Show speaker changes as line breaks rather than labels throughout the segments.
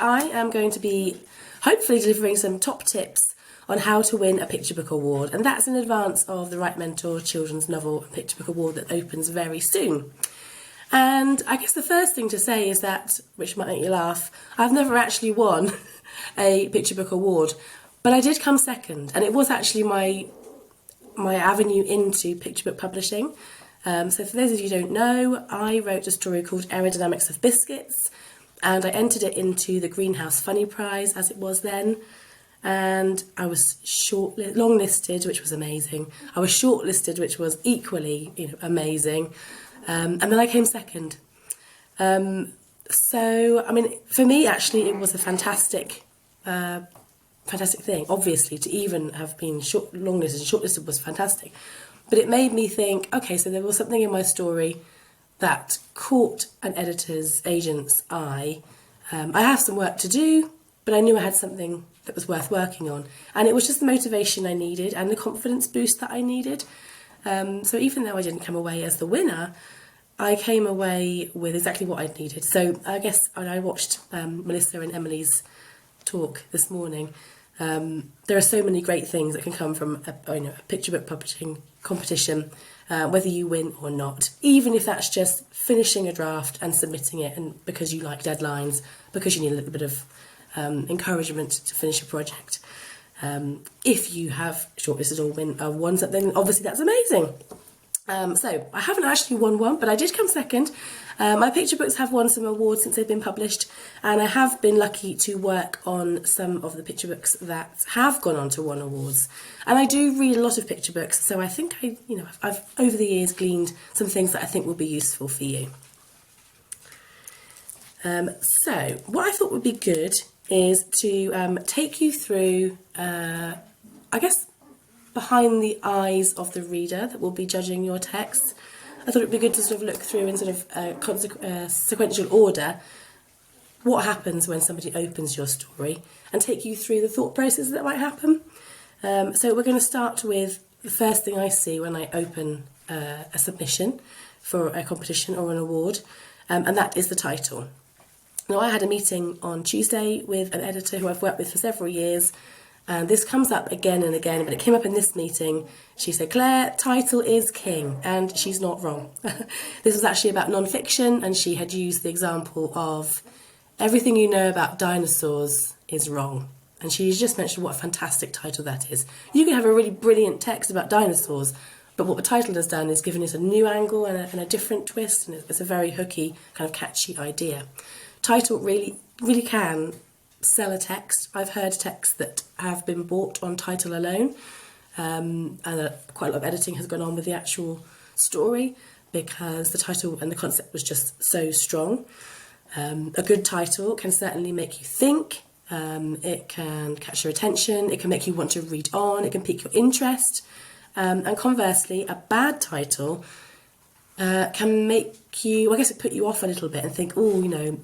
I am going to be hopefully delivering some top tips on how to win a picture book award, and that's in advance of the Right Mentor Children's Novel and Picture Book Award that opens very soon. And I guess the first thing to say is that, which might make you laugh, I've never actually won a picture book award, but I did come second, and it was actually my avenue into picture book publishing. So for those of you who don't know, I wrote a story called Aerodynamics of Biscuits, and I entered it into the Greenhouse Funny Prize, as it was then, and I was longlisted, which was amazing. I was shortlisted, which was equally, amazing, and then I came second. So, I mean, for me, actually, it was a fantastic thing. Obviously, to even have been longlisted and shortlisted was fantastic. But it made me think, okay, so there was something in my story that caught an editor's agent's eye. I have some work to do, but I knew I had something that was worth working on. And it was just the motivation I needed and the confidence boost that I needed. So even though I didn't come away as the winner, I came away with exactly what I needed. So I guess when I watched Melissa and Emily's talk this morning, there are so many great things that can come from a picture book publishing competition, whether you win or not, even if that's just finishing a draft and submitting it, and because you like deadlines, because you need a little bit of encouragement to finish a project. If you have shortlisted or won something, obviously that's amazing. So I haven't actually won one, but I did come second. My picture books have won some awards since they've been published, and I have been lucky to work on some of the picture books that have gone on to win awards. And I do read a lot of picture books, so I think I've over the years gleaned some things that I think will be useful for you. So what I thought would be good is to take you through, I guess, behind the eyes of the reader that will be judging your text. I thought it'd be good to sort of look through in sort of sequential order what happens when somebody opens your story and take you through the thought process that might happen. So we're going to start with the first thing I see when I open a submission for a competition or an award, and that is the title. Now, I had a meeting on Tuesday with an editor who I've worked with for several years, and this comes up again and again, but it came up in this meeting. She said, "Claire, title is king," and she's not wrong. This was actually about non-fiction, and she had used the example of everything you know about dinosaurs is wrong. And she just mentioned what a fantastic title that is. You can have a really brilliant text about dinosaurs, but what the title has done is given it a new angle and a different twist, and it's a very hooky, kind of catchy idea. Title really, really can sell a text. I've heard texts that have been bought on title alone, and quite a lot of editing has gone on with the actual story because the title and the concept was just so strong. A good title can certainly make you think, it can catch your attention, it can make you want to read on, it can pique your interest, and conversely, a bad title can make you, I guess it put you off a little bit and think,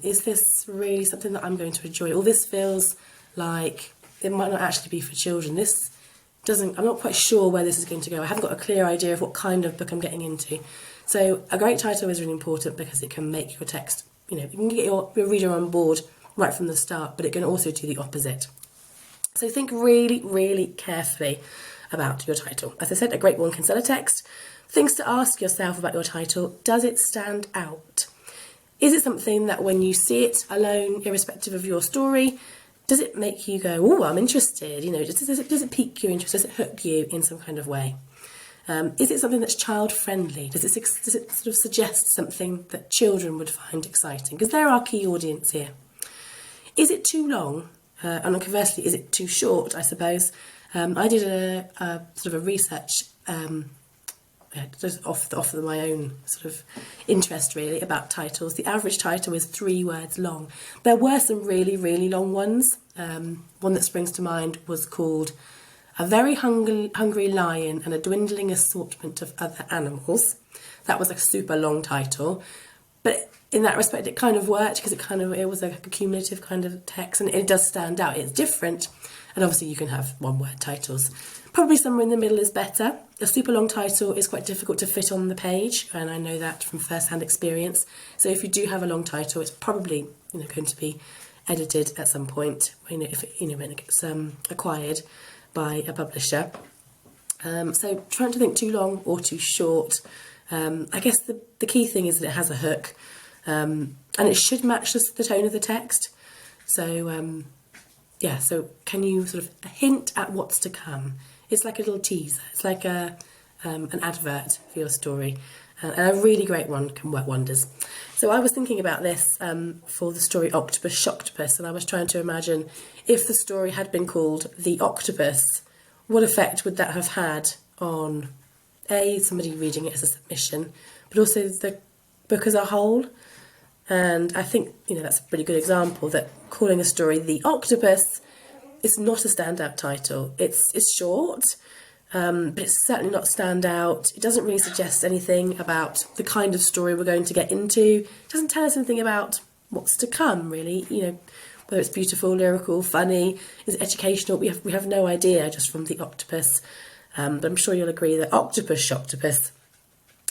is this really something that I'm going to enjoy? Or this feels like it might not actually be for children. I'm not quite sure where this is going to go. I haven't got a clear idea of what kind of book I'm getting into. So a great title is really important because it can make your text, you can get your reader on board right from the start, but it can also do the opposite. So think really, really carefully about your title. As I said, a great one can sell a text. Things to ask yourself about your title: does it stand out? Is it something that when you see it alone, irrespective of your story, does it make you go, "Oh, I'm interested"? Does it pique your interest? Does it hook you in some kind of way? Is it something that's child friendly? Does it sort of suggest something that children would find exciting? Because they're our key audience here. Is it too long? And conversely, is it too short, I suppose? I did a sort of a research just off my own sort of interest really about titles. The average title is 3 words long. There were some really, really long ones. One that springs to mind was called "A Very Hungry Lion and a Dwindling Assortment of Other Animals." That was a super long title, but in that respect it kind of worked because it was a cumulative kind of text, and it does stand out. It's different, and obviously you can have 1-word titles. Probably somewhere in the middle is better. A super long title is quite difficult to fit on the page, and I know that from first-hand experience. So if you do have a long title, it's probably going to be edited at some point, when it gets acquired by a publisher. So try not to think too long or too short. I guess the key thing is that it has a hook, and it should match the tone of the text. So so can you sort of hint at what's to come? It's like a little teaser. It's like an advert for your story. And a really great one can work wonders. So I was thinking about this for the story Octopus Shocktopus, and I was trying to imagine if the story had been called The Octopus, what effect would that have had on somebody reading it as a submission, but also the book as a whole. And I think that's a pretty good example that calling a story The Octopus is not a standout title. It's short, but it's certainly not standout. It doesn't really suggest anything about the kind of story we're going to get into. It doesn't tell us anything about what's to come, really. Whether it's beautiful, lyrical, funny, is it educational? We have no idea just from The Octopus. But I'm sure you'll agree that Octopus Shocktopus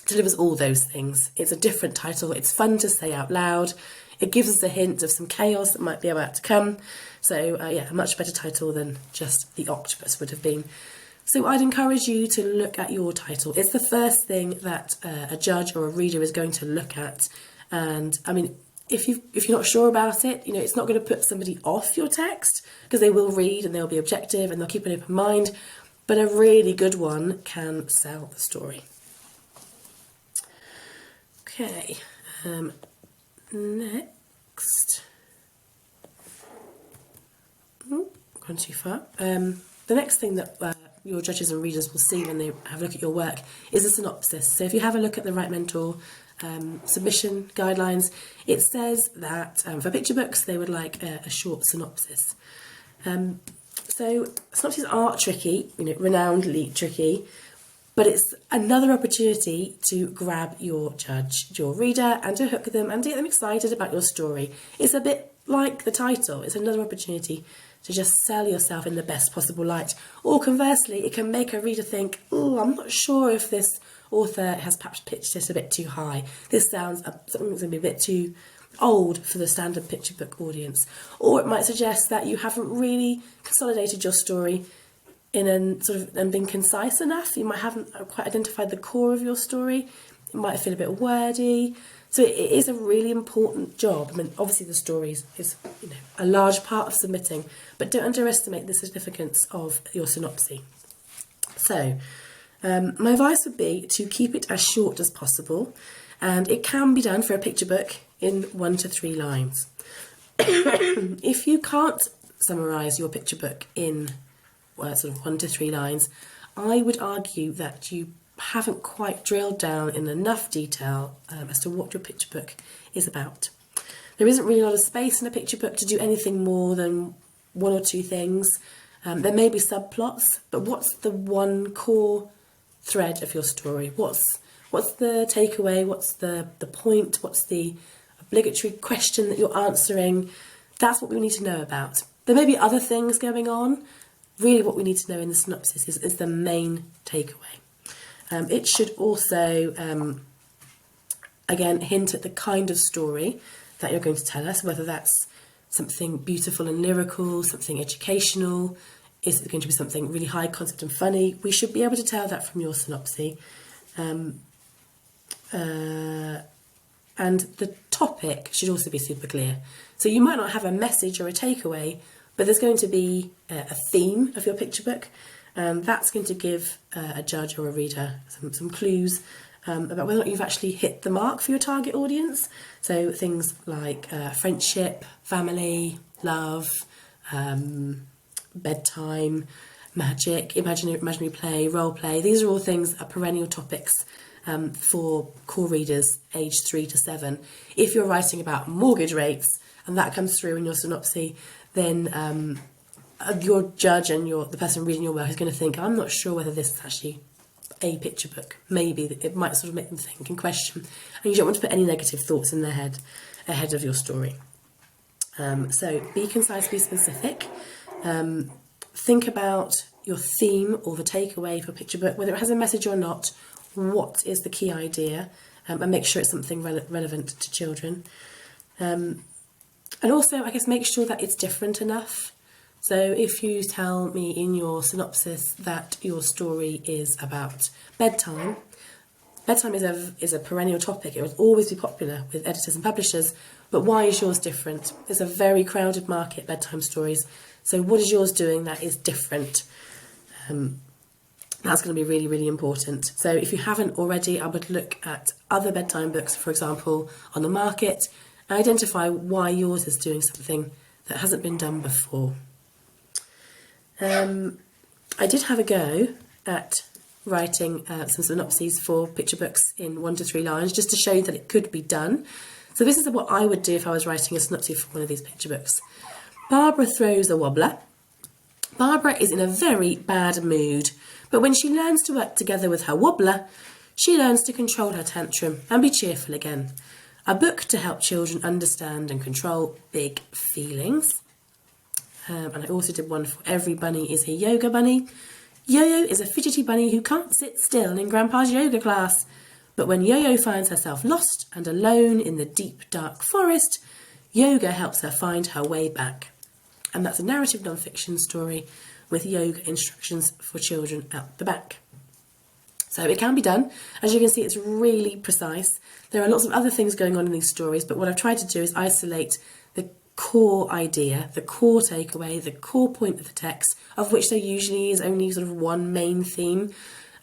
delivers all those things. It's a different title. It's fun to say out loud. It gives us a hint of some chaos that might be about to come. So, a much better title than just The Octopus would have been. So I'd encourage you to look at your title. It's the first thing that a judge or a reader is going to look at. And, I mean, if you're not sure about it, it's not going to put somebody off your text, because they will read and they'll be objective and they'll keep an open mind. But a really good one can sell the story. Okay, next. Gone too far. The next thing that your judges and readers will see when they have a look at your work is a synopsis. So if you have a look at the Right Mentor submission guidelines, it says that for picture books they would like a short synopsis. So synopses are tricky, renownedly tricky, but it's another opportunity to grab your judge, your reader, and to hook them and to get them excited about your story. It's a bit like the title. It's another opportunity to just sell yourself in the best possible light. Or conversely, it can make a reader think, oh, I'm not sure if this author has perhaps pitched it a bit too high. This sounds something that's going to be a bit too old for the standard picture book audience. Or it might suggest that you haven't really consolidated your story and been concise enough. You might haven't quite identified the core of your story. It might feel a bit wordy. So it is a really important job. I mean, obviously the story is a large part of submitting, but don't underestimate the significance of your synopsis. So my advice would be to keep it as short as possible, and it can be done for a picture book in 1 to 3 lines. If you can't summarise your picture book in sort of 1 to 3 lines, I would argue that you haven't quite drilled down in enough detail as to what your picture book is about. There isn't really a lot of space in a picture book to do anything more than 1 or 2 things. There may be subplots, but what's the one core thread of your story? What's the takeaway? What's the point? What's the obligatory question that you're answering? That's what we need to know about. There may be other things going on. Really what we need to know in the synopsis is the main takeaway. It should also, again, hint at the kind of story that you're going to tell us, whether that's something beautiful and lyrical, something educational, is it going to be something really high concept and funny? We should be able to tell that from your synopsis. And the topic should also be super clear. So you might not have a message or a takeaway, but there's going to be a theme of your picture book. That's going to give a judge or a reader some clues about whether or not you've actually hit the mark for your target audience. So things like friendship, family, love, bedtime, magic, imaginary play, role play. These are all things that are perennial topics for core readers aged 3 to 7. If you're writing about mortgage rates and that comes through in your synopsis, then your judge and the person reading your work is going to think, I'm not sure whether this is actually a picture book. Maybe it might sort of make them think and question. And you don't want to put any negative thoughts in their head ahead of your story. So be concise, be specific. Think about your theme or the takeaway for a picture book, whether it has a message or not. What is the key idea? And make sure it's something relevant to children. And also, I guess, make sure that it's different enough. So if you tell me in your synopsis that your story is about bedtime, bedtime is a perennial topic. It will always be popular with editors and publishers, but why is yours different? It's a very crowded market, bedtime stories. So what is yours doing that is different? That's going to be really, really important. So if you haven't already, I would look at other bedtime books, for example, on the market, and identify why yours is doing something that hasn't been done before. I did have a go at writing some synopses for picture books in 1 to 3 lines, just to show you that it could be done. So this is what I would do if I was writing a synopsis for one of these picture books. Barbara throws a wobbler. Barbara is in a very bad mood, but when she learns to work together with her wobbler, she learns to control her tantrum and be cheerful again. A book to help children understand and control big feelings. And I also did one for Every Bunny is a Yoga Bunny. Yo-Yo is a fidgety bunny who can't sit still in Grandpa's yoga class. But when Yo-Yo finds herself lost and alone in the deep, dark forest, yoga helps her find her way back. And that's a narrative non-fiction story with yoga instructions for children at the back. So it can be done. As you can see, it's really precise. There are lots of other things going on in these stories, but what I've tried to do is isolate the core idea, the core takeaway, the core point of the text, of which there usually is only sort of one main theme,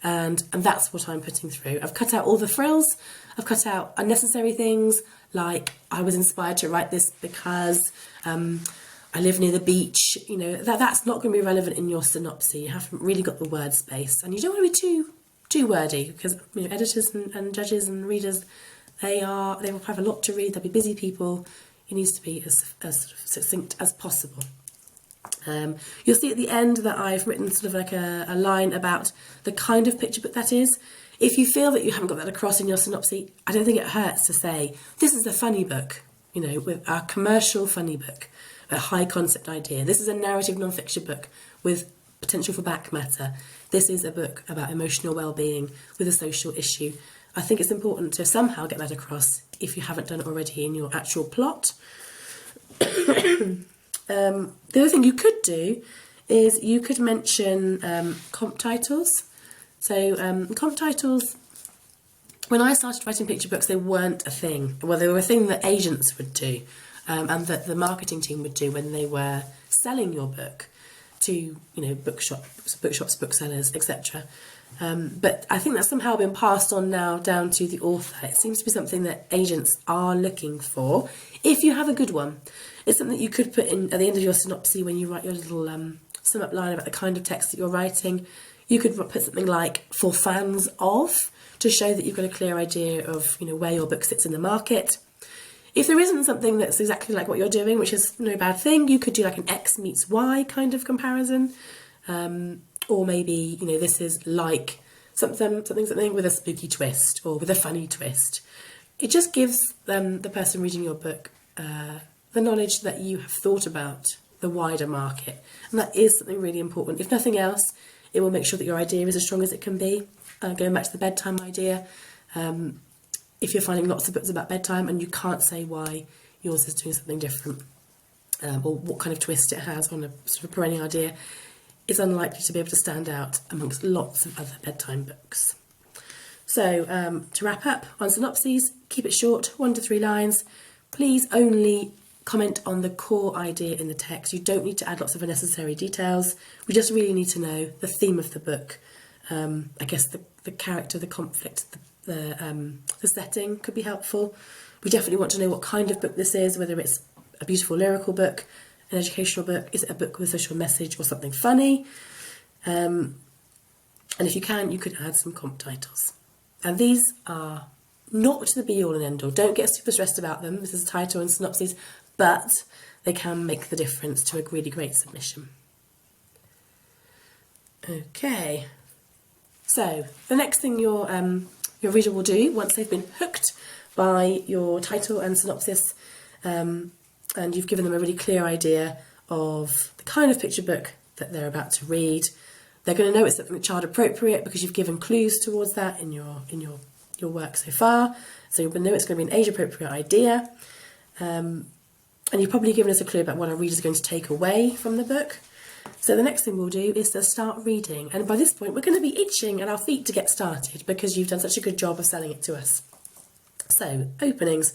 and that's what I'm putting through. I've cut out all the frills, I've cut out unnecessary things, like I was inspired to write this because I live near the beach. You know, that's not going to be relevant in your synopsis. You haven't really got the word space, and you don't want to be too wordy, because editors and judges and readers, they will have a lot to read. They'll be busy people. It needs to be as sort of succinct as possible. You'll see at the end that I've written sort of like a line about the kind of picture book that is. If you feel that you haven't got that across in your synopsis, I don't think it hurts to say, this is a funny book, with a commercial funny book, a high concept idea. This is a narrative non-fiction book with potential for back matter. This is a book about emotional well-being with a social issue. I think it's important to somehow get that across if you haven't done it already in your actual plot. The other thing you could do is you could mention comp titles. So comp titles, when I started writing picture books, they weren't a thing. Well, they were a thing that agents would do and that the marketing team would do when they were selling your book to bookshops, booksellers, etc. But I think that's somehow been passed on now down to the author. It seems to be something that agents are looking for. If you have a good one, it's something you could put in at the end of your synopsis when you write your little sum up line about the kind of text that you're writing. You could put something like "for fans of" to show that you've got a clear idea of where your book sits in the market. If there isn't something that's exactly like what you're doing, which is no bad thing, you could do like an X meets Y kind of comparison. Or maybe, this is like something with a spooky twist or with a funny twist. It just gives the person reading your book the knowledge that you have thought about the wider market. And that is something really important. If nothing else, it will make sure that your idea is as strong as it can be. Going back to the bedtime idea, if you're finding lots of books about bedtime and you can't say why yours is doing something different, or what kind of twist it has on a sort of perennial idea, it's unlikely to be able to stand out amongst lots of other bedtime books. So, to wrap up on synopses, keep it short, 1 to 3 lines. Please only comment on the core idea in the text. You don't need to add lots of unnecessary details. We just really need to know the theme of the book. I guess the character, the conflict, the setting could be helpful. We definitely want to know what kind of book this is, whether it's a beautiful lyrical book, an educational book, is it a book with a social message or something funny? And if you can, you could add some comp titles. And these are not the be-all and end-all. Don't get super stressed about them. This is a title and synopsis, but they can make the difference to a really great submission. Okay. So the next thing your reader will do once they've been hooked by your title and synopsis, and you've given them a really clear idea of the kind of picture book that they're about to read, they're going to know it's something child appropriate because you've given clues towards that in your work so far. So you'll know it's going to be an age appropriate idea. And you've probably given us a clue about what our readers are going to take away from the book. So the next thing we'll do is to start reading. And by this point, we're going to be itching at our feet to get started because you've done such a good job of selling it to us. So, openings.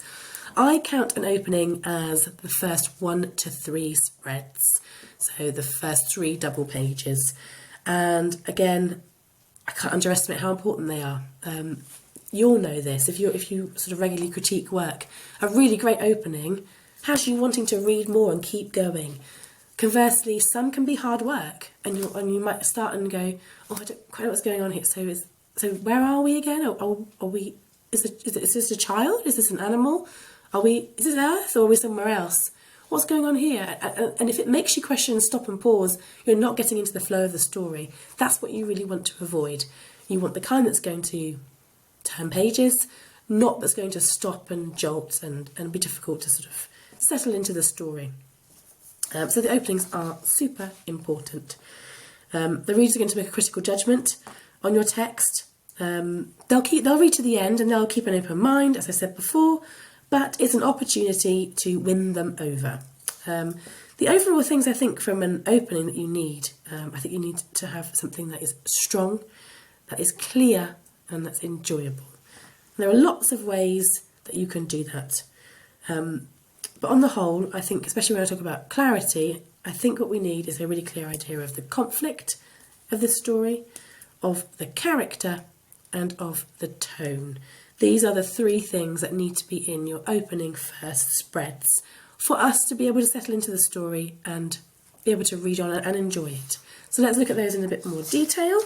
I count an opening as the first 1 to 3 spreads. So the first 3 double pages. And again, I can't underestimate how important they are. You'll know this if you sort of regularly critique work. A really great opening has you wanting to read more and keep going. Conversely, some can be hard work, and you might start and go, oh, I don't quite know what's going on here. So where are we again? Are we? Is this a child? Is this an animal? Is this Earth, or are we somewhere else? What's going on here? And if it makes you question, stop and pause, you're not getting into the flow of the story. That's what you really want to avoid. You want the kind that's going to turn pages, not that's going to stop and jolt and be difficult to sort of settle into the story. So the openings are super important. The readers are going to make a critical judgment on your text. They'll read to the end and they'll keep an open mind, as I said before, but it's an opportunity to win them over. The overall things I think from an opening that you need, I think you need to have something that is strong, that is clear, and that's enjoyable. And there are lots of ways that you can do that. But on the whole, I think, especially when I talk about clarity, I think what we need is a really clear idea of the conflict of the story, of the character, and of the tone. These are the 3 things that need to be in your opening first spreads for us to be able to settle into the story and be able to read on it and enjoy it. So let's look at those in a bit more detail.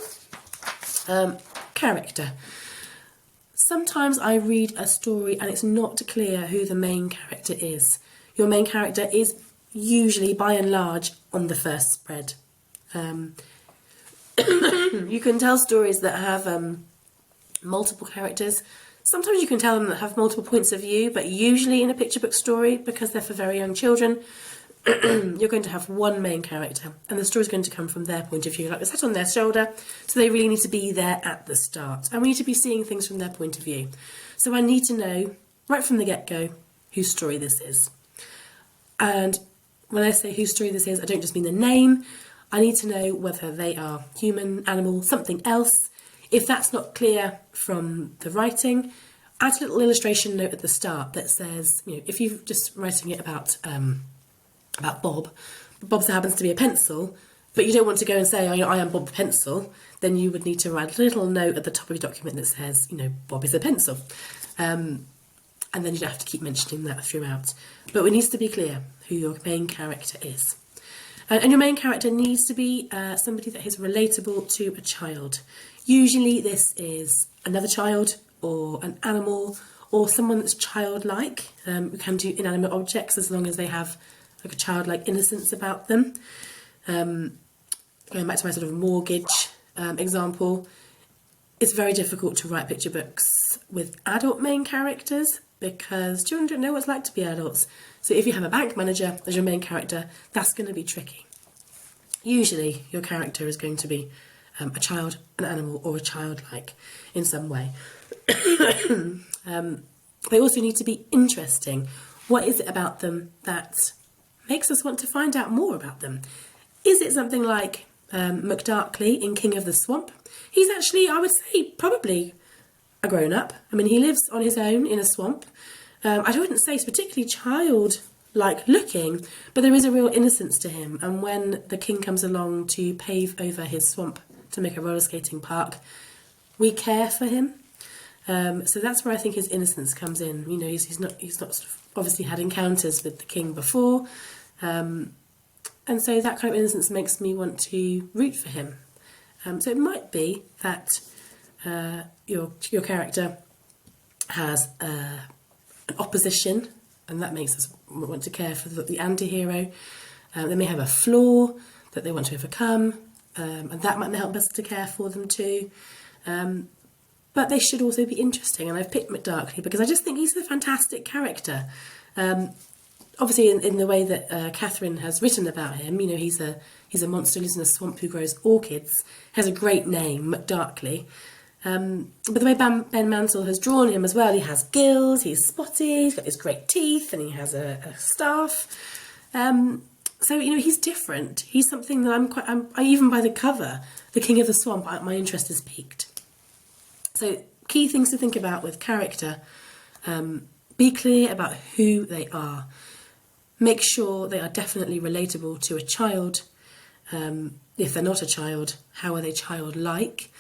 Character. Sometimes I read a story and it's not clear who the main character is. Your main character is usually, by and large, on the first spread. You can tell stories that have multiple characters. Sometimes you can tell them that have multiple points of view, but usually in a picture book story, because they're for very young children, you're going to have one main character, and the story's going to come from their point of view, like it's sat on their shoulder, so they really need to be there at the start, and we need to be seeing things from their point of view. So I need to know, right from the get-go, whose story this is. And when I say whose story this is, I don't just mean the name. I need to know whether they are human, animal, something else. If that's not clear from the writing, add a little illustration note at the start that says, if you're just writing it about Bob happens to be a pencil, but you don't want to go and say, I am Bob Pencil, then you would need to write a little note at the top of your document that says, Bob is a pencil. And then you don't have to keep mentioning that throughout. But it needs to be clear who your main character is. And your main character needs to be somebody that is relatable to a child. Usually this is another child or an animal or someone that's childlike. We can do inanimate objects as long as they have like a childlike innocence about them. Going back to my sort of mortgage example, it's very difficult to write picture books with adult main characters because children don't know what it's like to be adults. So if you have a bank manager as your main character, that's going to be tricky. Usually your character is going to be a child, an animal, or a childlike in some way. They also need to be interesting. What is it about them that makes us want to find out more about them? Is it something like McDarkley in King of the Swamp? He's actually, I would say, probably a grown-up. I mean, he lives on his own in a swamp. I wouldn't say it's particularly childlike looking, but there is a real innocence to him. And when the king comes along to pave over his swamp to make a roller skating park, we care for him. So that's where I think his innocence comes in. He's not sort of obviously had encounters with the king before. And so that kind of innocence makes me want to root for him. So it might be that your character has an opposition, and that makes us want to care for the anti-hero. They may have a flaw that they want to overcome, and that might help us to care for them too. But they should also be interesting, and I've picked McDarkley because I just think he's a fantastic character. Obviously, in the way that Catherine has written about him, he's a monster who lives in a swamp who grows orchids. Has a great name, McDarkley. But the way Ben Mansell has drawn him as well, he has gills, he's spotty, he's got his great teeth, and he has a staff. So, he's different. He's something that I even by the cover, The King of the Swamp, my interest is piqued. So, key things to think about with character. Be clear about who they are. Make sure they are definitely relatable to a child. If they're not a child, how are they childlike?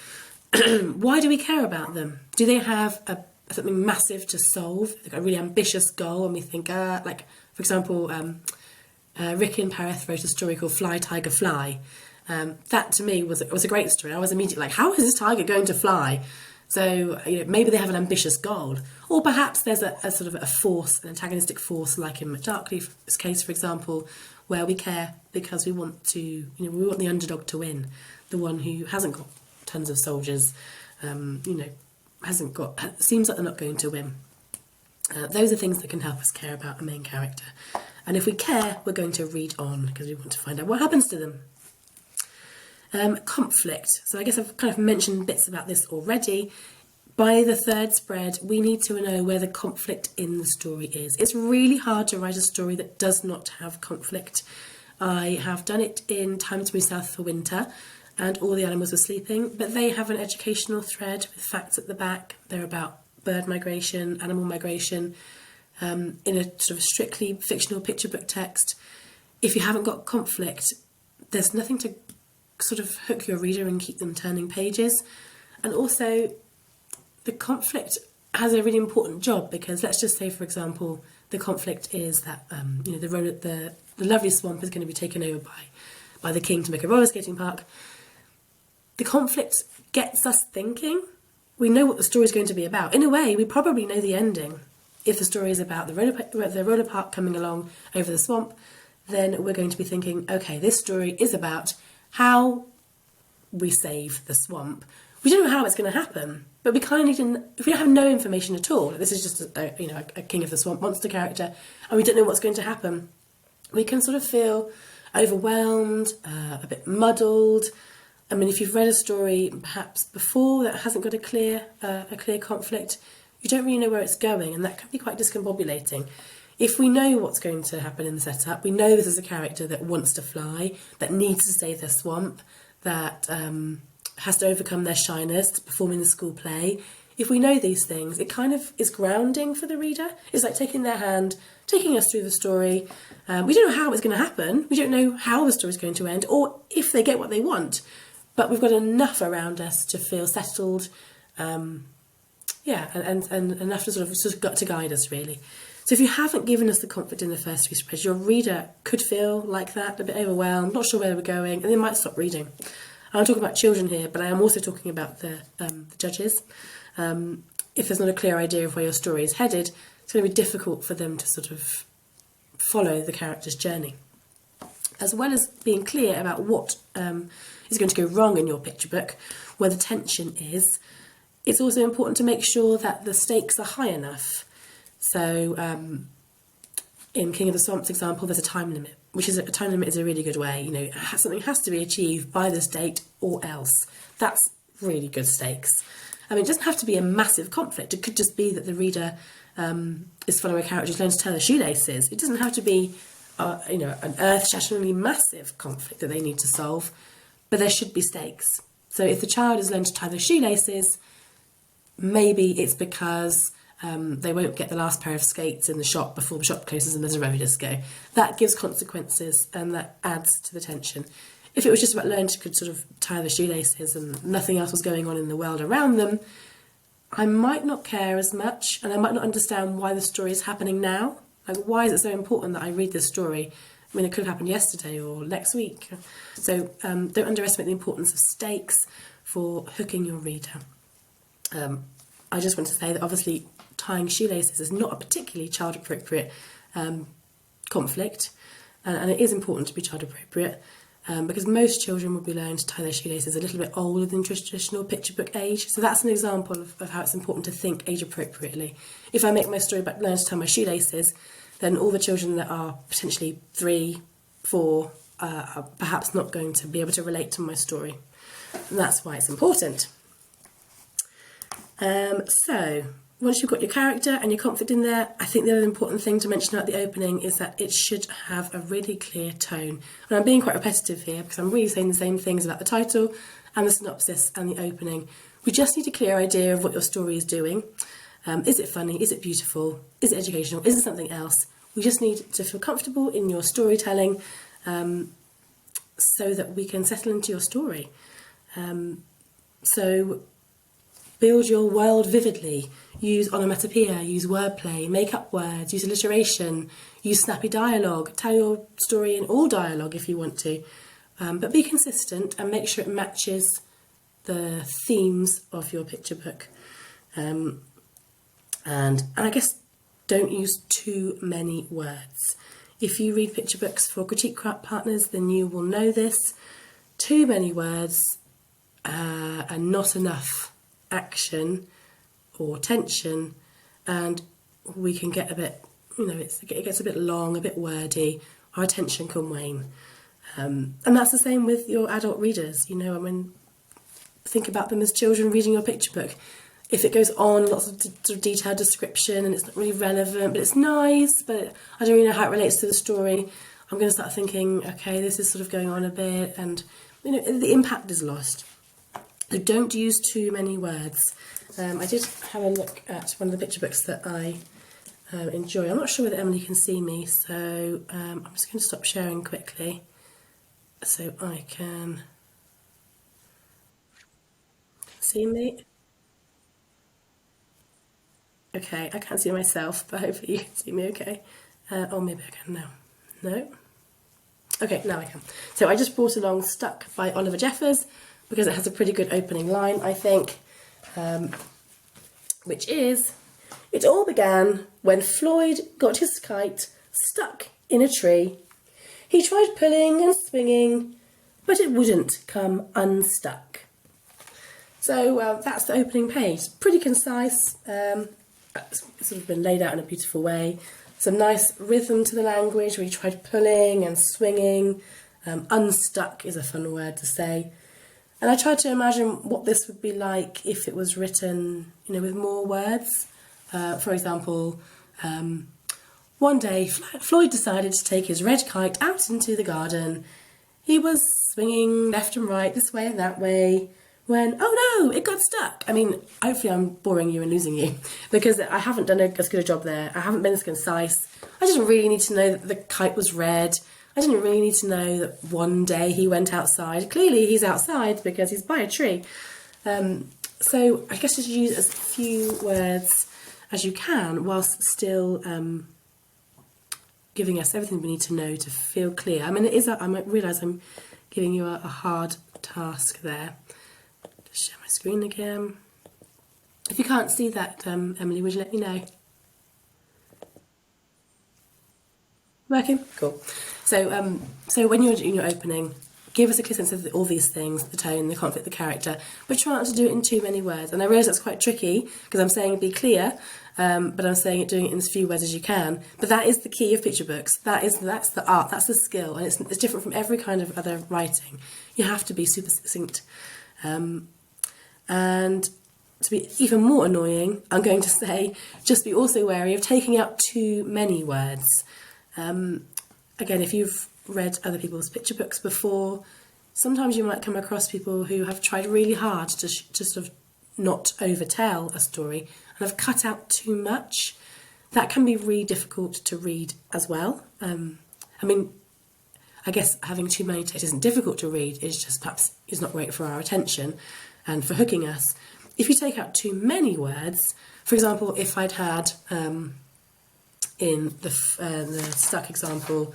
Why do we care about them? Do they have something massive to solve? They've got a really ambitious goal, and we think, like, for example, Ricky and Pareth wrote a story called Fly, Tiger, Fly. That to me was a great story. I was immediately like, how is this tiger going to fly? So maybe they have an ambitious goal, or perhaps there's a sort of a force, an antagonistic force, like in McDarkley's case, for example, where we care because we want to, we want the underdog to win, the one who hasn't got tons of soldiers, seems like they're not going to win. Those are things that can help us care about a main character. And if we care, we're going to read on because we want to find out what happens to them. Conflict. So I guess I've kind of mentioned bits about this already. By the third spread, we need to know where the conflict in the story is. It's really hard to write a story that does not have conflict. I have done it in Time to Move South for Winter, and all the animals were sleeping, but they have an educational thread with facts at the back. They're about bird migration, animal migration, in a sort of strictly fictional picture book text. If you haven't got conflict, there's nothing to sort of hook your reader and keep them turning pages. And also, the conflict has a really important job, because let's just say, for example, the conflict is that the lovely swamp is going to be taken over by the king to make a roller skating park. The conflict gets us thinking. We know what the story is going to be about. In a way, we probably know the ending. If the story is about the roller park coming along over the swamp, then we're going to be thinking, okay, this story is about how we save the swamp. We don't know how it's going to happen, but we kind of need to, if we have no information at all, this is just a King of the Swamp monster character, and we don't know what's going to happen, we can sort of feel overwhelmed, a bit muddled. I mean, if you've read a story perhaps before that hasn't got a clear conflict, you don't really know where it's going, and that can be quite discombobulating. If we know what's going to happen in the setup, we know this is a character that wants to fly, that needs to save their swamp, that has to overcome their shyness to perform in the school play. If we know these things, it kind of is grounding for the reader. It's like taking their hand, taking us through the story. We don't know how it's going to happen. We don't know how the story's going to end, or if they get what they want. But we've got enough around us to feel settled, and enough to sort of to guide us, really. So if you haven't given us the conflict in the first three spreads, your reader could feel like that, a bit overwhelmed, not sure where we're going, and they might stop reading. I'm talking about children here, but I am also talking about the judges. If there's not a clear idea of where your story is headed, it's going to be difficult for them to sort of follow the character's journey. As well as being clear about what is going to go wrong in your picture book, where the tension is, it's also important to make sure that the stakes are high enough. So in King of the Swamp's example, there's a time limit, a time limit is a really good way. Something has to be achieved by this date or else. That's really good stakes. I mean, it doesn't have to be a massive conflict. It could just be that the reader is following a character who's learning to tie their shoelaces. It doesn't have to be, an earth-shatteringly massive conflict that they need to solve, but there should be stakes. So if the child has learned to tie their shoelaces, maybe it's because they won't get the last pair of skates in the shop before the shop closes and there's a roller disco. That gives consequences, and that adds to the tension. If it was just about learning to sort of tie the shoelaces and nothing else was going on in the world around them, I might not care as much, and I might not understand why the story is happening now. Like, why is it so important that I read this story? I mean, it could have happened yesterday or next week. So don't underestimate the importance of stakes for hooking your reader. I just want to say that obviously tying shoelaces is not a particularly child-appropriate conflict, and it is important to be child-appropriate, because most children will be learning to tie their shoelaces a little bit older than traditional picture book age. So that's an example of how it's important to think age-appropriately. If I make my story about learning to tie my shoelaces, then all the children that are potentially 3, 4 are perhaps not going to be able to relate to my story. And that's why it's important. So, once you've got your character and your conflict in there, I think the other important thing to mention at the opening is that it should have a really clear tone. And I'm being quite repetitive here because I'm really saying the same things about the title and the synopsis and the opening. We just need a clear idea of what your story is doing. Is it funny? Is it beautiful? Is it educational? Is it something else? We just need to feel comfortable in your storytelling so that we can settle into your story. So build your world vividly. Use onomatopoeia, use wordplay, make up words, use alliteration, use snappy dialogue. Tell your story in all dialogue if you want to. But be consistent and make sure it matches the themes of your picture book. And I guess don't use too many words. If you read picture books for critique partners, then you will know this. Too many words and not enough action or tension, and we can get a bit, it gets a bit long, a bit wordy, our attention can wane. And that's the same with your adult readers. Think about them as children reading your picture book. If it goes on, lots of detailed description and it's not really relevant, but it's nice, but I don't really know how it relates to the story, I'm going to start thinking, okay, this is sort of going on a bit, and the impact is lost. So don't use too many words. I did have a look at one of the picture books that I enjoy. I'm not sure whether Emily can see me, so I'm just going to stop sharing quickly so I can see me. Okay, I can't see myself, but hopefully you can see me okay. Or maybe I can now. No? Okay, now I can. So I just brought along Stuck by Oliver Jeffers because it has a pretty good opening line, I think, which is, "It all began when Floyd got his kite stuck in a tree. He tried pulling and swinging, but it wouldn't come unstuck." So that's the opening page. Pretty concise. It's sort of been laid out in a beautiful way. Some nice rhythm to the language where he tried pulling and swinging. Unstuck is a fun word to say. And I tried to imagine what this would be like if it was written, with more words. For example, one day Floyd decided to take his red kite out into the garden. He was swinging left and right, this way and that way, when, oh no, it got stuck. Hopefully I'm boring you and losing you, because I haven't done as good a job there. I haven't been as concise. I didn't really need to know that the kite was red. I didn't really need to know that one day he went outside. Clearly he's outside because he's by a tree. So I guess just use as few words as you can whilst still giving us everything we need to know to feel clear. I might realise I'm giving you a hard task there. Just share my screen again. If you can't see that, Emily, would you let me know? Working? Cool. So when you're doing your opening, give us a clear sense of all these things, the tone, the conflict, the character, but try not to do it in too many words. And I realise that's quite tricky because I'm saying be clear, but I'm saying doing it in as few words as you can. But that is the key of picture books. That's the art, that's the skill, and it's different from every kind of other writing. You have to be super succinct. And to be even more annoying, I'm going to say, just be also wary of taking out too many words. Again, if you've read other people's picture books before, sometimes you might come across people who have tried really hard to sort of not overtell a story and have cut out too much. That can be really difficult to read as well. I guess having too many text isn't difficult to read, it's just perhaps is not great for our attention and for hooking us. If you take out too many words, for example, if I'd had in the Stuck example,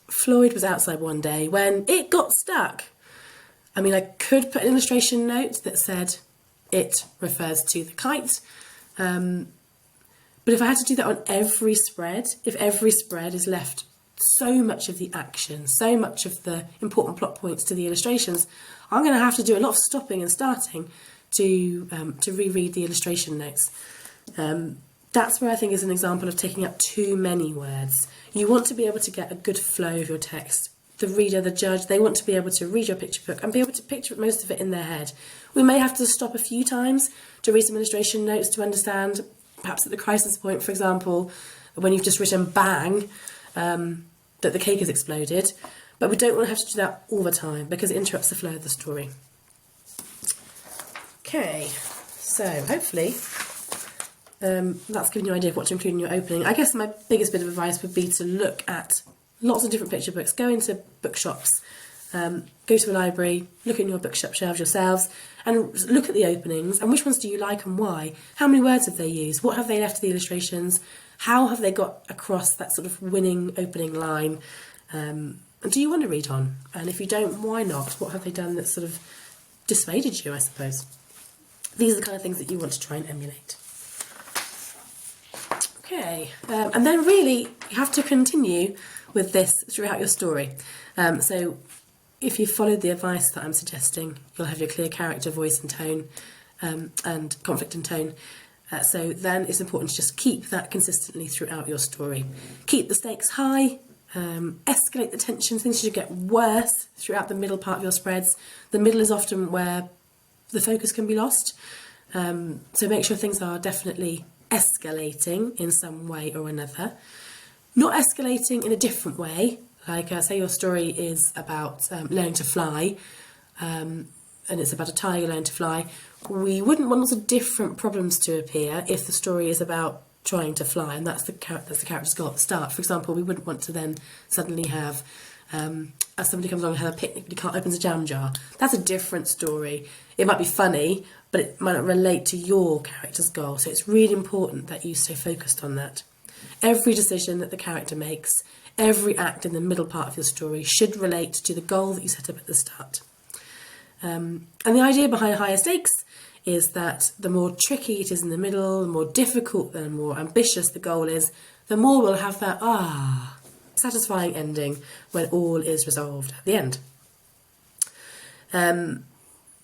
Floyd was outside one day when it got stuck. I could put an illustration note that said it refers to the kite, but if I had to do that on every spread, if every spread is left so much of the action, so much of the important plot points to the illustrations, I'm going to have to do a lot of stopping and starting to reread the illustration notes. That's where I think is an example of taking up too many words. You want to be able to get a good flow of your text the reader, the judge, they want to be able to read your picture book and be able to picture most of it in their head. We may have to stop a few times to read some illustration notes to understand, perhaps at the crisis point, for example, when you've just written bang, that the cake has exploded. But we don't want to have to do that all the time because it interrupts the flow of the story. Okay, so hopefully that's given you an idea of what to include in your opening. I guess my biggest bit of advice would be to look at lots of different picture books. Go into bookshops, go to a library, look in your bookshop shelves yourselves, and look at the openings and which ones do you like and why. How many words have they used? What have they left to the illustrations? How have they got across that sort of winning opening line? And do you want to read on? And if you don't, why not? What have they done that sort of dissuaded you, I suppose? These are the kind of things that you want to try and emulate. Okay, and then really you have to continue with this throughout your story. So if you followed the advice that I'm suggesting, you'll have your clear character, voice and tone, and conflict and tone. So then it's important to just keep that consistently throughout your story. Keep the stakes high, escalate the tension, things should get worse throughout the middle part of your spreads. The middle is often where the focus can be lost. So make sure things are definitely escalating in some way or another. Not escalating in a different way, like say your story is about learning to fly, and it's about a tiger learning to fly. We wouldn't want lots of different problems to appear if the story is about trying to fly, and that's the character's goal at the start. For example, we wouldn't want to then suddenly have as somebody comes along and has a picnic, but he can't open a jam jar. That's a different story. It might be funny, but it might not relate to your character's goal. So it's really important that you stay focused on that. Every decision that the character makes, every act in the middle part of your story should relate to the goal that you set up at the start. And the idea behind higher stakes is that the more tricky it is in the middle, the more difficult, the more ambitious the goal is, the more we'll have that satisfying ending when all is resolved at the end.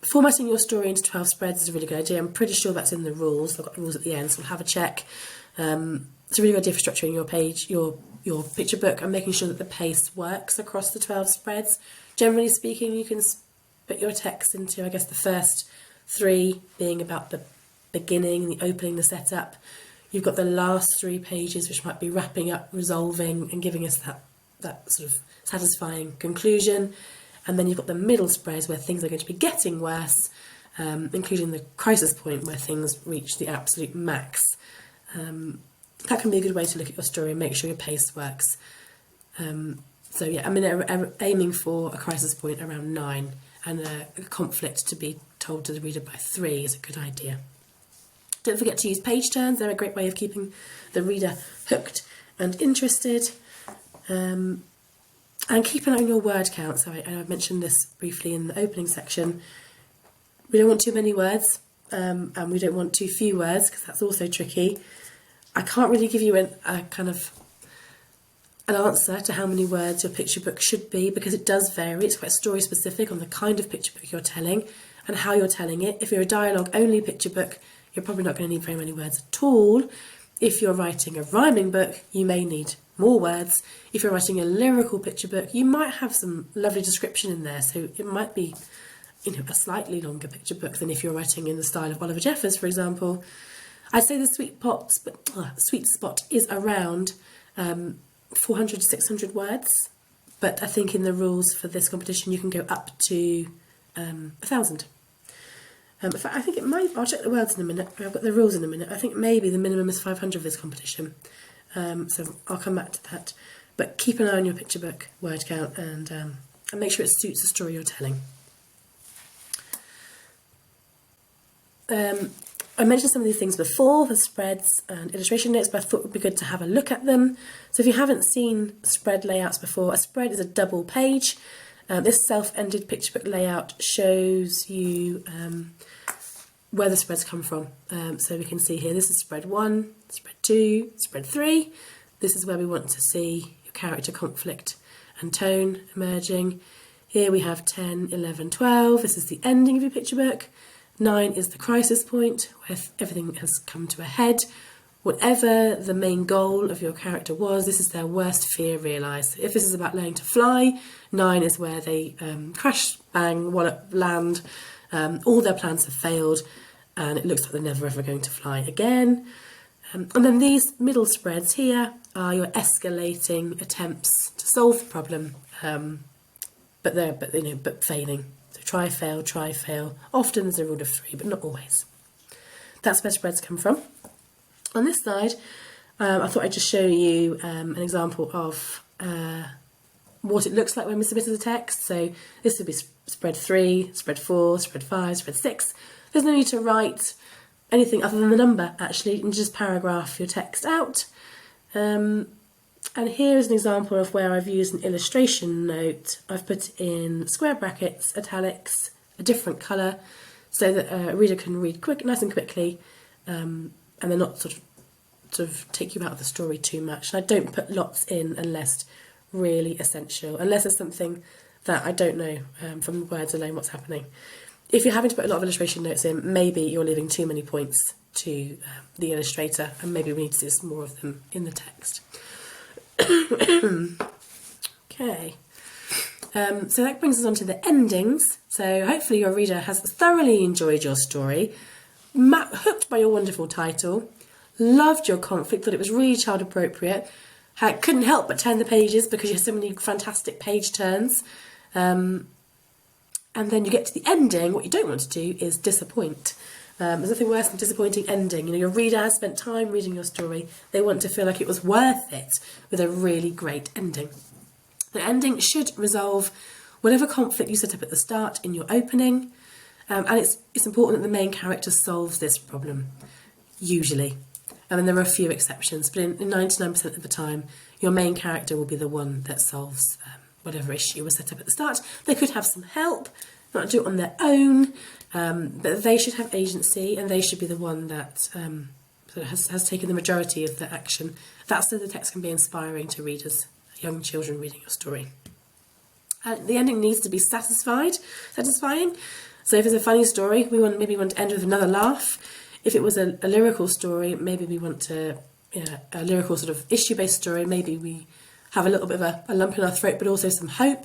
Formatting your story into 12 spreads is a really good idea. I'm pretty sure that's in the rules. I've got the rules at the end, so we'll have a check. It's a really good idea for structuring your page, your picture book, and making sure that the pace works across the 12 spreads. Generally speaking, you can split your text into, I guess, the first 3 being about the beginning, the opening, the setup. You've got the last 3 pages, which might be wrapping up, resolving, and giving us that sort of satisfying conclusion. And then you've got the middle spreads where things are going to be getting worse, including the crisis point where things reach the absolute max. That can be a good way to look at your story and make sure your pace works. So yeah, I'm aiming for a crisis point around 9 and a conflict to be told to the reader by 3 is a good idea. Don't forget to use page turns. They're a great way of keeping the reader hooked and interested. And keep an eye on your word count. So I mentioned this briefly in the opening section. We don't want too many words, and we don't want too few words because that's also tricky. I can't really give you an answer to how many words your picture book should be because it does vary. It's quite story specific on the kind of picture book you're telling and how you're telling it. If you're a dialogue only picture book, you're probably not going to need very many words at all. If you're writing a rhyming book, you may need more words. If you're writing a lyrical picture book, you might have some lovely description in there, so it might be, a slightly longer picture book than if you're writing in the style of Oliver Jeffers, for example. I'd say the sweet spot is around 400 to 600 words, but I think in the rules for this competition you can go up to 1,000. In fact, I think it might. I'll check the words in a minute. I've got the rules in a minute. I think maybe the minimum is 500 for this competition. So I'll come back to that. But keep an eye on your picture book word count and make sure it suits the story you're telling. I mentioned some of these things before, the spreads and illustration notes, but I thought it would be good to have a look at them. So if you haven't seen spread layouts before, a spread is a double page. This self-ended picture book layout shows you where the spreads come from. So we can see here, this is spread 1, spread 2, spread 3. This is where we want to see your character conflict and tone emerging. Here we have 10, 11, 12. This is the ending of your picture book. 9 is the crisis point, where everything has come to a head. whatever the main goal of your character was, this is their worst fear realised. If this is about learning to fly, 9 is where they crash, bang, wallop, land, all their plans have failed, and it looks like they're never ever going to fly again. And then these middle spreads here are your escalating attempts to solve the problem, but failing. So try, fail. Often there's a rule of 3, but not always. That's where spreads come from. On this side, I thought I'd just show you an example of what it looks like when we submit as a text. So this would be spread 3, spread 4, spread 5, spread 6. There's no need to write anything other than the number, actually. You can just paragraph your text out. And here is an example of where I've used an illustration note. I've put in square brackets, italics, a different colour, so that a reader can read nice and quickly, and they're not sort of take you out of the story too much. And I don't put lots in unless really essential, unless there's something that I don't know from words alone what's happening. If you're having to put a lot of illustration notes in, maybe you're leaving too many points to the illustrator, and maybe we need to see some more of them in the text. Okay, so that brings us on to the endings. So hopefully your reader has thoroughly enjoyed your story, hooked by your wonderful title, loved your conflict, thought it was really child appropriate, couldn't help but turn the pages because you have so many fantastic page turns. And then you get to the ending. What you don't want to do is disappoint. There's nothing worse than disappointing ending. You know, your reader has spent time reading your story. They want to feel like it was worth it with a really great ending. The ending should resolve whatever conflict you set up at the start in your opening. And it's important that the main character solves this problem, usually. And then there are a few exceptions, but in 99% of the time, your main character will be the one that solves whatever issue was set up at the start. They could have some help, not do it on their own, but they should have agency, and they should be the one that sort of has taken the majority of the action. That's so the text can be inspiring to readers, young children reading your story. The ending needs to be satisfying. So if it's a funny story, maybe we want to end with another laugh. If it was a lyrical story, maybe we want to, a lyrical sort of issue-based story, maybe we have a little bit of a lump in our throat, but also some hope.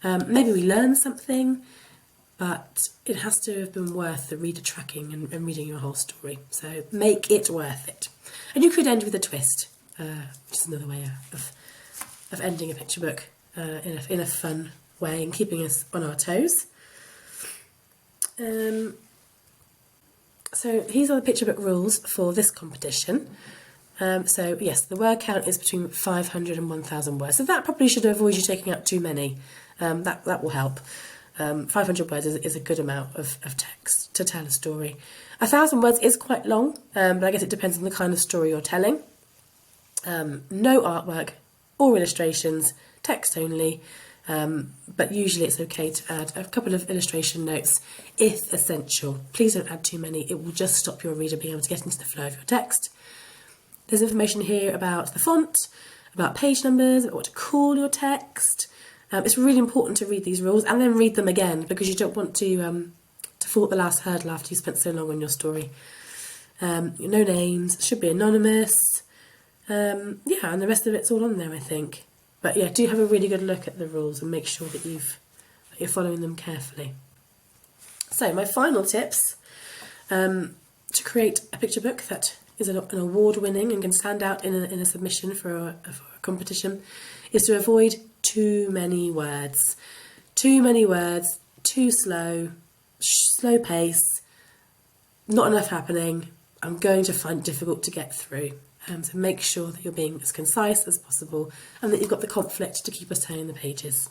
Maybe we learn something, but it has to have been worth the reader tracking and reading your whole story. So make it worth it. And you could end with a twist, which is another way of ending a picture book in a fun way and keeping us on our toes. So these are the picture book rules for this competition. So yes, the word count is between 500 and 1,000 words. So that probably should avoid you taking out too many. That will help. 500 words is a good amount of text to tell a story. 1,000 words is quite long, but I guess it depends on the kind of story you're telling. No artwork or illustrations, text only. But usually it's okay to add a couple of illustration notes if essential. Please don't add too many. It will just stop your reader being able to get into the flow of your text. There's information here about the font, about page numbers, about what to call your text. It's really important to read these rules and then read them again, because you don't want to fall at the last hurdle after you spent so long on your story. No names, should be anonymous. And the rest of it's all on there, I think. But yeah, do have a really good look at the rules and make sure that you're following them carefully. So my final tips to create a picture book that is an award-winning and can stand out in a submission for a competition is to avoid too many words. Too many words, too slow pace, not enough happening. I'm going to find it difficult to get through. So make sure that you're being as concise as possible and that you've got the conflict to keep us turning the pages.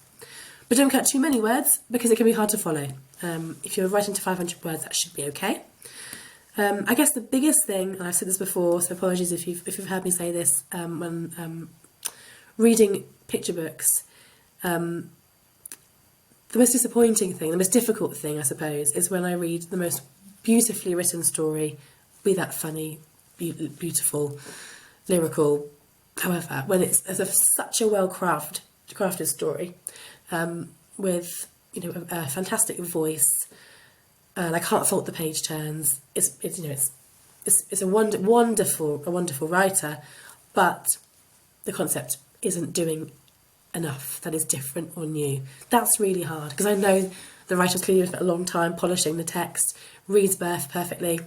But don't cut too many words because it can be hard to follow. If you're writing to 500 words, that should be okay. I guess the biggest thing, and I've said this before, so apologies if you've heard me say this when reading picture books, the most disappointing thing, the most difficult thing, I suppose, is when I read the most beautifully written story, be that funny, beautiful, lyrical, however, when it's such a well-crafted story with a fantastic voice, and I can't fault the page turns. It's is a wonderful writer, but the concept isn't doing enough that is different or new. That's really hard, because I know the writer's clearly spent a long time polishing the text, reads birth perfectly,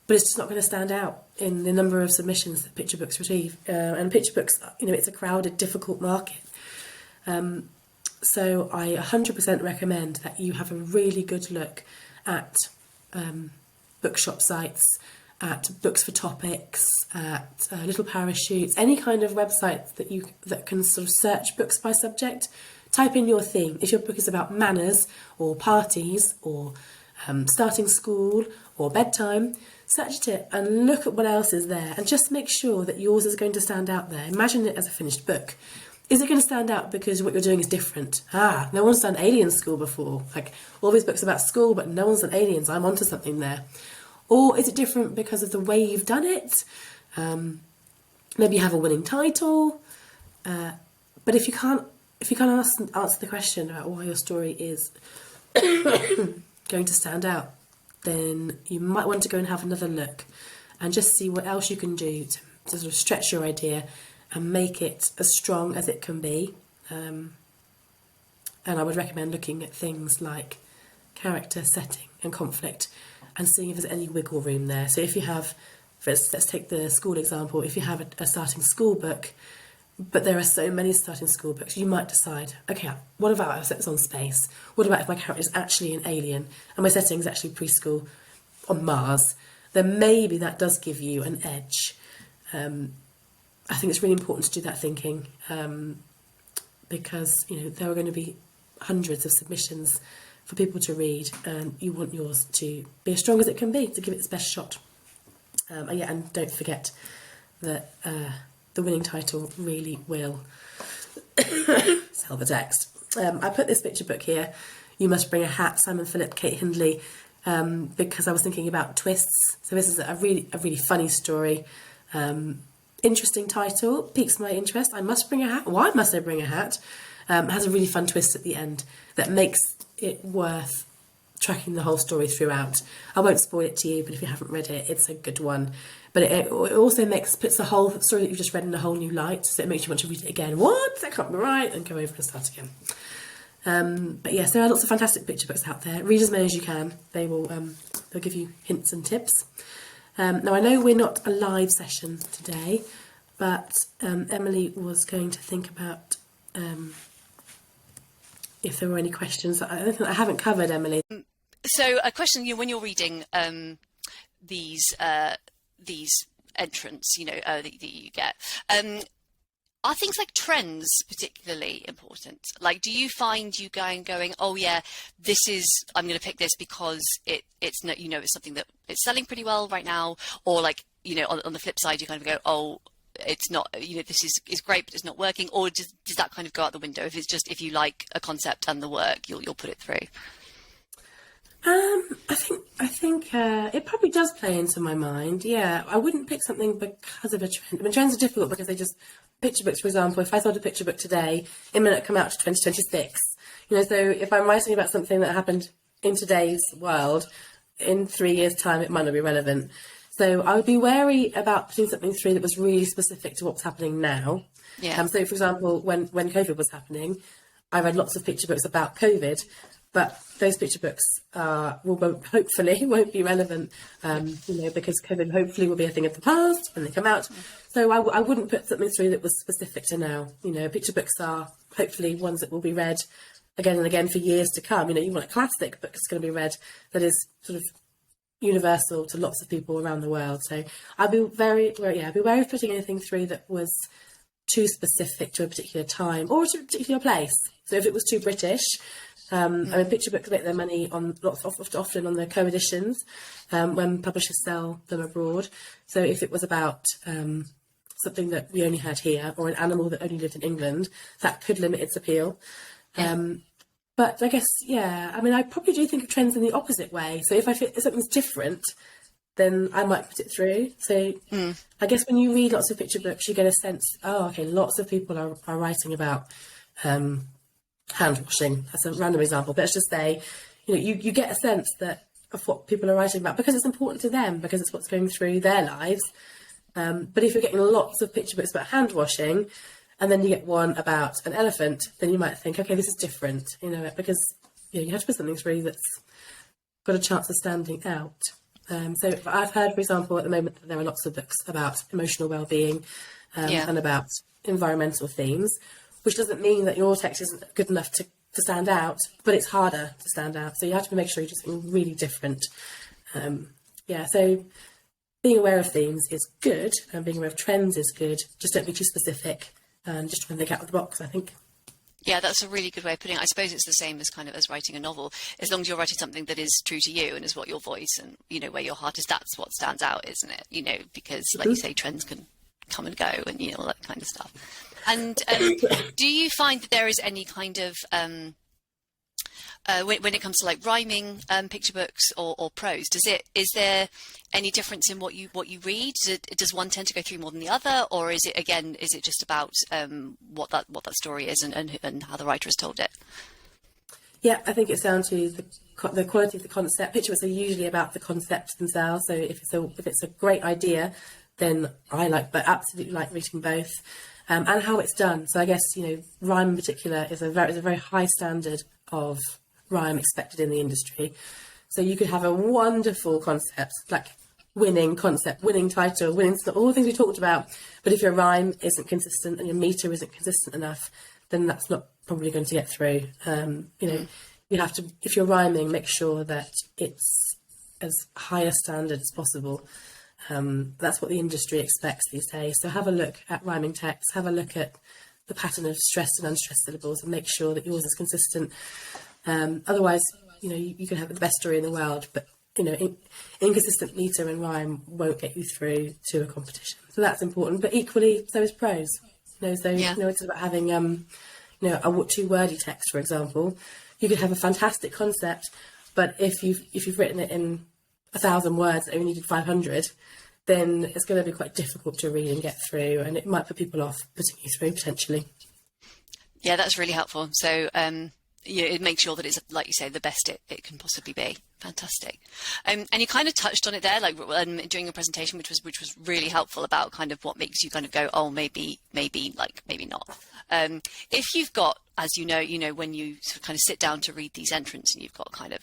but it's just not going to stand out in the number of submissions that picture books receive. And picture books, it's a crowded, difficult market. So I 100% recommend that you have a really good look at bookshop sites, at Books for Topics, at Little Parachutes, any kind of website that can sort of search books by subject. Type in your theme. If your book is about manners or parties or starting school or bedtime, search it and look at what else is there, and just make sure that yours is going to stand out there. Imagine it as a finished book. Is it going to stand out because what you're doing is different? No one's done alien school before. Like, all these books about school, but no one's done aliens. I'm onto something there. Or is it different because of the way you've done it? Maybe you have a winning title. But if you can't answer the question about why your story is going to stand out, then you might want to go and have another look and just see what else you can do to sort of stretch your idea and make it as strong as it can be. And I would recommend looking at things like character, setting and conflict, and seeing if there's any wiggle room there. So if you have, let's take the school example, if you have a starting school book, but there are so many starting school books, you might decide, okay, what about if I set this on space? What about if my character is actually an alien and my setting is actually preschool on Mars? Then maybe that does give you an edge. I think it's really important to do that thinking, because there are going to be hundreds of submissions for people to read, and you want yours to be as strong as it can be, to give it its best shot. And don't forget that the winning title really will sell the text. I put this picture book here, You Must Bring a Hat, Simon Philip, Kate Hindley, because I was thinking about twists. So this is a really funny story. Interesting title, piques my interest. I must bring a hat. Why must I bring a hat? Has a really fun twist at the end that makes it worth tracking the whole story throughout. I won't spoil it to you, but if you haven't read it, it's a good one. But it also puts the whole story that you've just read in a whole new light, so it makes you want to read it again. What? That can't be right, and go over and start again. But yes, there are lots of fantastic picture books out there. Read as many as you can. They'll give you hints and tips. Now, I know we're not a live session today, but Emily was going to think about if there were any questions that I haven't covered, Emily.
So a question, when you're reading these entrants, that you get, are things like trends particularly important? Like, do you find you going, oh yeah, I'm going to pick this because it's something that it's selling pretty well right now, or like, on the flip side, you kind of go, oh, it's not, this is great, but it's not working, or does that kind of go out the window? If it's just, if you like a concept and the work, you'll put it through.
I think it probably does play into my mind. Yeah, I wouldn't pick something because of a trend. I mean, trends are difficult because they just, picture books, for example, if I thought a picture book today, it may not come out to 2026. So if I'm writing about something that happened in today's world, in 3 years' time, it might not be relevant. So I would be wary about putting something through that was really specific to what's happening now.
Yeah.
So, for example, when COVID was happening, I read lots of picture books about COVID, but those picture books hopefully won't be relevant, because COVID hopefully will be a thing of the past when they come out. So I wouldn't put something through that was specific to now. Picture books are hopefully ones that will be read again and again for years to come. You want a classic book that's going to be read that is sort of universal to lots of people around the world. So I'd be wary of putting anything through that was too specific to a particular time or to a particular place. So if it was too British, picture books make their money often on the co-editions when publishers sell them abroad. So if it was about something that we only had here, or an animal that only lived in England, that could limit its appeal. Yeah. But I guess, I probably do think of trends in the opposite way. So if something's different, then I might put it through. So I guess when you read lots of picture books, you get a sense, lots of people are writing about hand washing. That's a random example, but let's just say, you get a sense that, of what people are writing about because it's important to them, because it's what's going through their lives. But if you're getting lots of picture books about hand washing, and then you get one about an elephant, then you might think, okay, this is different, because you have to put something through that's got a chance of standing out. So I've heard, for example, at the moment that there are lots of books about emotional well-being and about environmental themes, which doesn't mean that your text isn't good enough to stand out, but it's harder to stand out. So you have to make sure you're just something really different. So being aware of themes is good, and being aware of trends is good. Just don't be too specific, and just try and think out of the box, I think.
Yeah, that's a really good way of putting it. I suppose it's the same as kind of as writing a novel. As long as you're writing something that is true to you and is what your voice and, where your heart is, that's what stands out, isn't it? Because, like you say, trends can come and go and, all that kind of stuff. And do you find that there is any kind of, when it comes to like rhyming picture books or prose, is there any difference in what you read? Does one tend to go through more than the other, or is it just about what that story is and how the writer has told it?
Yeah, I think it's down to the quality of the concept. Picture books are usually about the concept themselves. So if it's a great idea, then I absolutely like reading both, and how it's done. So I guess rhyme in particular is a very high standard of rhyme expected in the industry. So you could have a wonderful concept, like winning concept, winning title, winning all the things we talked about, but if your rhyme isn't consistent and your meter isn't consistent enough, then that's not probably going to get through. You have to, if you're rhyming, make sure that it's as high a standard as possible. That's what the industry expects these days. So have a look at rhyming text, have a look at the pattern of stressed and unstressed syllables, and make sure that yours is consistent. Otherwise, you can have the best story in the world, but inconsistent meter and rhyme won't get you through to a competition. So that's important. But equally, so is prose. It's about having a too wordy text, for example. You could have a fantastic concept, but if you've written it in 1,000 words, only needed 500, then it's going to be quite difficult to read and get through, and it might put people off putting you through potentially. Yeah,
that's really helpful. So it makes sure that it's, like you say, the best it can possibly be. Fantastic. And you kind of touched on it there, like during your presentation, which was really helpful about kind of what makes you kind of go, oh, maybe not. If you've got, as when you sort of kind of sit down to read these entrants and you've got kind of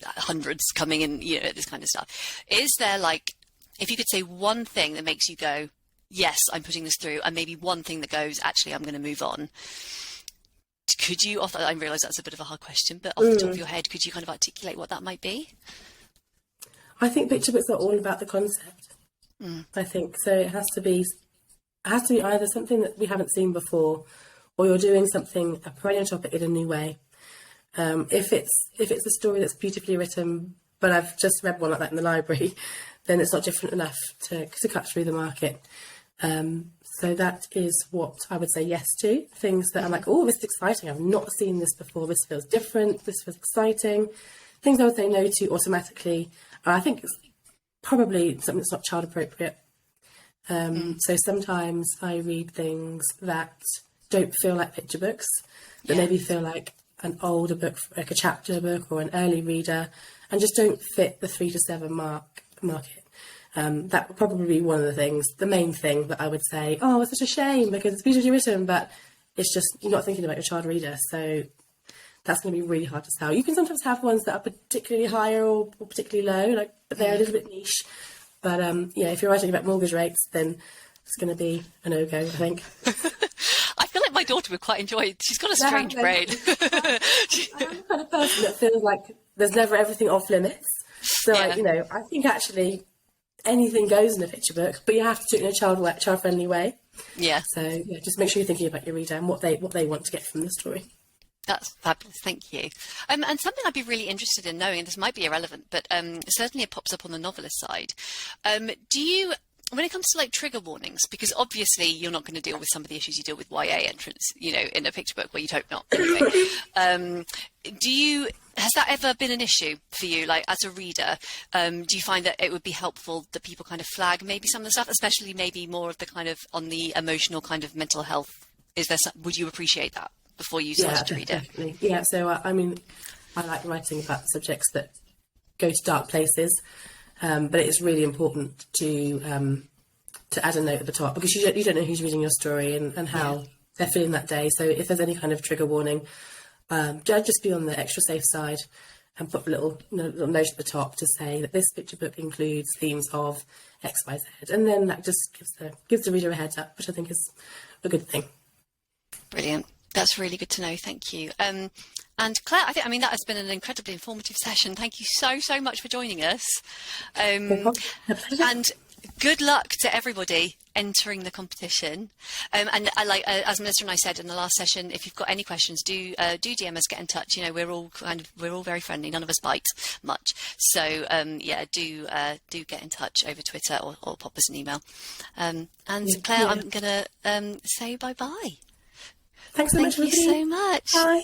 hundreds coming in, this kind of stuff, is there if you could say one thing that makes you go, yes, I'm putting this through, and maybe one thing that goes, actually, I'm going to move on. Could you, I realise that's a bit of a hard question, but off the top of your head, could you kind of articulate what that might be?
I think picture books are all about the concept. I think so. It has to be either something that we haven't seen before, or you're doing a perennial topic in a new way. If it's a story that's beautifully written, but I've just read one like that in the library, then it's not different enough to cut through the market. So that is what I would say yes to. Things that I'm like, oh, this is exciting. I've not seen this before. This feels different. This feels exciting. Things I would say no to automatically. I think it's probably something that's not child appropriate. So sometimes I read things that don't feel like picture books, that maybe feel like an older book, like a chapter book or an early reader, and just don't fit the 3 to 7 market. That would probably be one of the things, the main thing that I would say, oh, it's such a shame because it's beautifully written, but it's just, you're not thinking about your child reader. So that's going to be really hard to sell. You can sometimes have ones that are particularly higher or particularly low, but they're a little bit niche. But if you're writing about mortgage rates, then it's going to be a no-go, I think.
I feel like my daughter would quite enjoy it. She's got a strange brain.
I'm the kind of person that feels like there's never everything off limits. So, I think actually anything goes in a picture book, but you have to do it in a child-friendly way. Yeah. So, just make sure you're thinking about your reader and what they want to get from the story.
That's fabulous, thank you. And something I'd be really interested in knowing, and this might be irrelevant, but certainly it pops up on the novelist side. Do you, when it comes to trigger warnings, because obviously you're not going to deal with some of the issues you deal with YA entrants, in a picture book, where you'd hope not. Anyway. Has that ever been an issue for you, as a reader? Do you find that it would be helpful that people kind of flag maybe some of the stuff, especially maybe more of the kind of on the emotional kind of mental health? Would you appreciate that before you started to read it?
Yeah, so I like writing about subjects that go to dark places, but it is really important to add a note at the top, because you don't know who's reading your story and how they're feeling that day. So if there's any kind of trigger warning, just be on the extra safe side and put a little note at the top to say that this picture book includes themes of X, Y, Z, and then that just gives the reader a heads up, which I think is a good thing.
Brilliant. That's really good to know. Thank you. And Claire, I mean, that has been an incredibly informative session. Thank you so much for joining us. And good luck to everybody entering the competition. And I as Melissa and I said in the last session, if you've got any questions, do DM us, get in touch. You know, we're all very friendly. None of us bite much. So do get in touch over Twitter or pop us an email. And Claire, I'm gonna say bye-bye.
Thanks so much.
Thank you so much.
Bye.